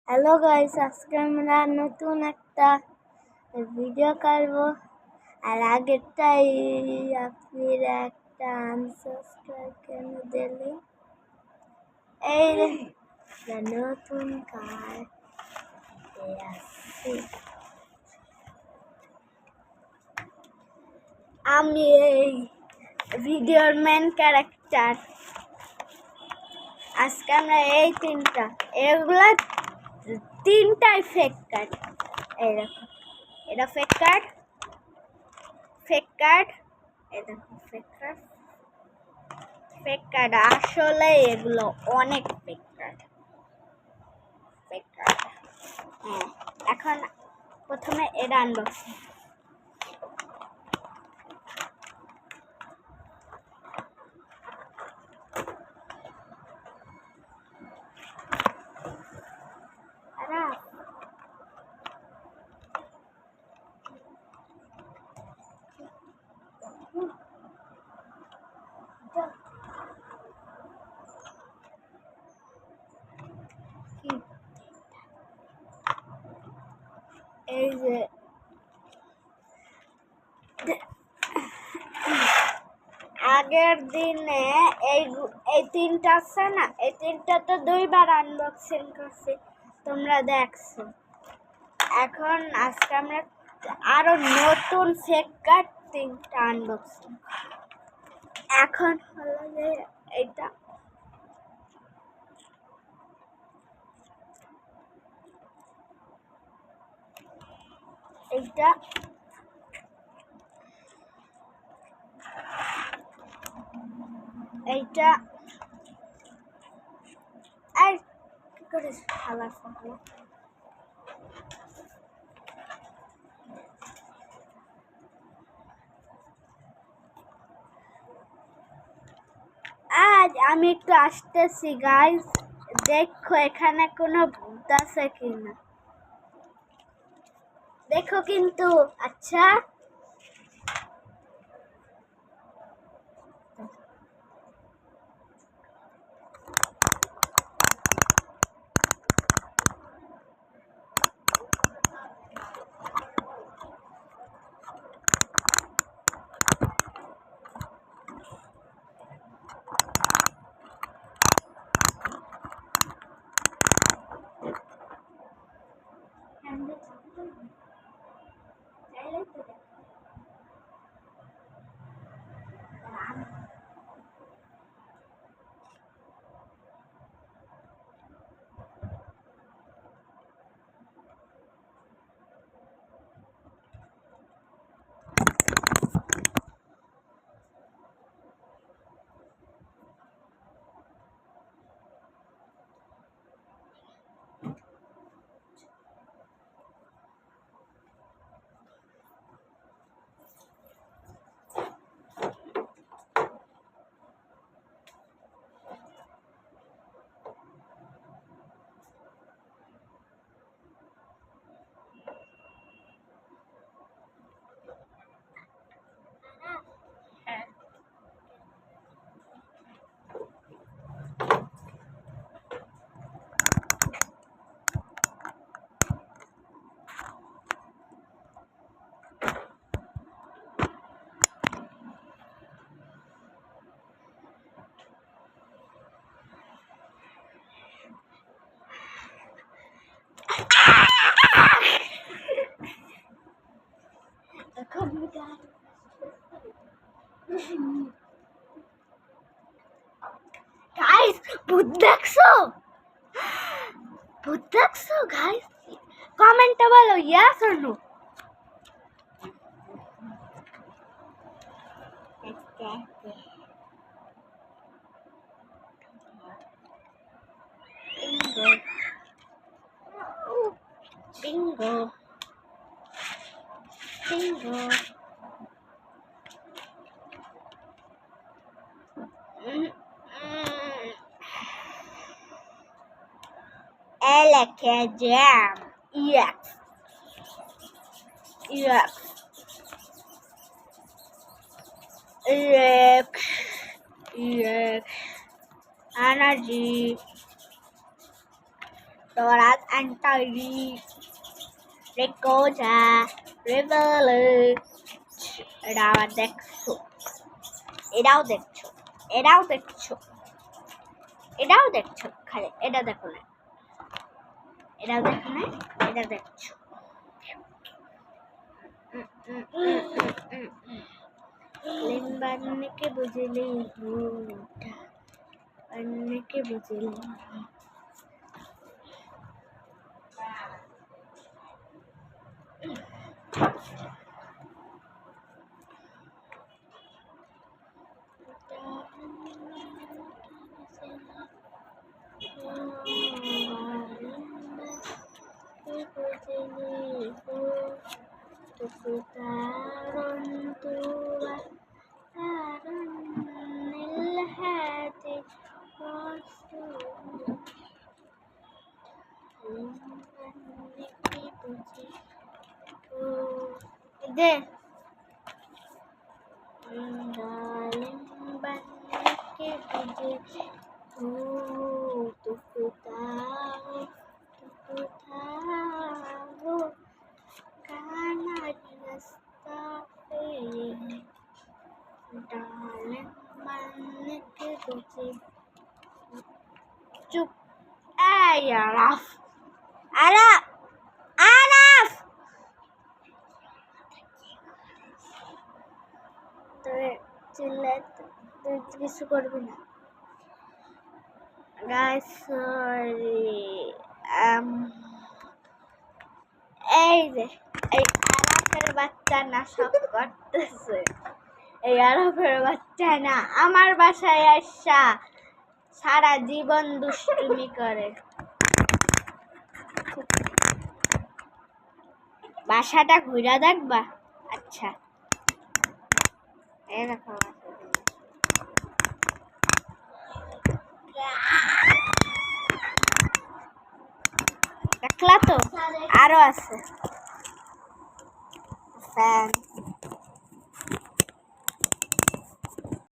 Hello guys, আজকে আমরা নতুন একটা ভিডিও করব। আর আগেরটাই আপনারা একটা আনসাবস্ক্রাইব করে দিলে এই নতুন কার আসছে। আমি এই ভিডিওর মেন ক্যারেক্টার। আজকে আমরা এই এগুলা তিনটাই ফেক কার্ড। এই দেখো, এটা ফেক কার্ড, এই দেখো ফেক কার্ড। আসলে এগুলো অনেক ফেক কার্ড। হ্যাঁ, এখন প্রথমে এটা আনবক্সিং। এই যে আগের দিনে এই তিনটা আছে না, এই তিনটা তো দুইবার আনবক্সিং করছি, তোমরা দেখছো। এখন আজকে আমরা আরো নতুন ফেক কার্ড তিনটা আনবক্সিং। এখন হলো যে এইটা এইটা এইটা আর কি করে খালা ফটো। আজ আমি একটু আসতেছি গাইস, দেখো এখানে কোনো ভূত আছে কিনা, দেখো কিন্তু। আচ্ছা, গাইস ভূত দেখছো? গাইস? কমেন্টে বলো yes or no. Bingo. Eleke jam. Yes. Energy. Dorat and Tiny, Recoja, Reveler, এটাও দেখছো, এটাও দেখছো, এটাও দেখছো, এটাও দেখছো, খালি এটা দেখো না, এটাও দেখো না, এটা দেখছো। বান্নকে বুঝলি ভুলটা, বান্নকে বুঝলি de के तुझे तो काना रास्ता पे डाले मन के तुझे चुप आराफ आराफ आराफ तो चिल्ला तो কিছু করবি না guys sorry এই যে এই আরাফের বাচ্চা না সব করতেছে এই আরাফের বাচ্চা না আমার বাসায় আসা সারা জীবন দুষ্টুমি করে বাসাটা ঘুরে দেখবা আচ্ছা এই দেখো দেখলা তো আরো আছে ফ্যান